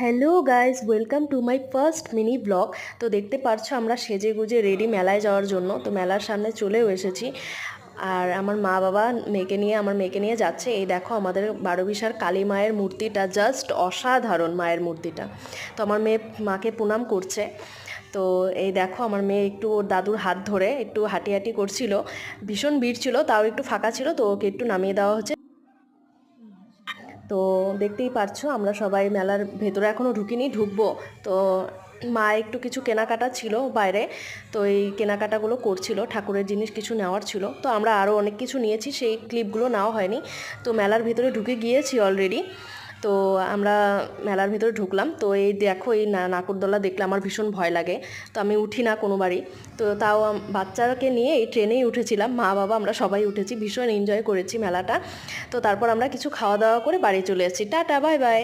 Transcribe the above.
Hello guys, welcome to my first mini blog. তো দেখতে পারছো আমরা সেজে গুজে রেডি মেলায় যাওয়ার জন্য। তো মেলার সামনে চলেও এসেছি। আর আমার মা বাবা আমার মেয়েকে নিয়ে যাচ্ছে। এই দেখো আমাদের বারোবিশার কালী মায়ের মূর্তিটা জাস্ট অসাধারণ, মায়ের মূর্তিটা। তো আমার মেয়ে মাকে প্রণাম করছে। তো এই দেখো আমার মেয়ে একটু ওর দাদুর হাত ধরে একটু হাঁটি হাঁটি করছিল। ভীষণ ভিড় ছিল, তাও একটু ফাঁকা ছিল, তো ওকে একটু নামিয়ে দেওয়া হচ্ছে। তো দেখতেই পারছো আমরা সবাই মেলার ভেতরে এখনও ঢুকিনি, ঢুকবো। তো মা একটু কিছু কেনাকাটা ছিল বাইরে, তো এই কেনাকাটাগুলো করছিল, ঠাকুরের জিনিস কিছু নেওয়ার ছিল। তো আমরা আরও অনেক কিছু নিয়েছি, সেই ক্লিপগুলো নেওয়া হয়নি। তো মেলার ভেতরে ঢুকে গিয়েছি অলরেডি। তো আমরা মেলার ভেতরে ঢুকলাম। তো এই দেখো এই নাগরদোলা দেখলে আমার ভীষণ ভয় লাগে, তো আমি উঠি না কোনোবারই। তো তাও বাচ্চাকে নিয়ে এই ট্রেনেই উঠেছিলাম, মা বাবা আমরা সবাই উঠেছি, ভীষণ এনজয় করেছি মেলাটা। তো তারপর আমরা কিছু খাওয়া দাওয়া করে বাড়ি চলে এসেছি। Tata, bye bye.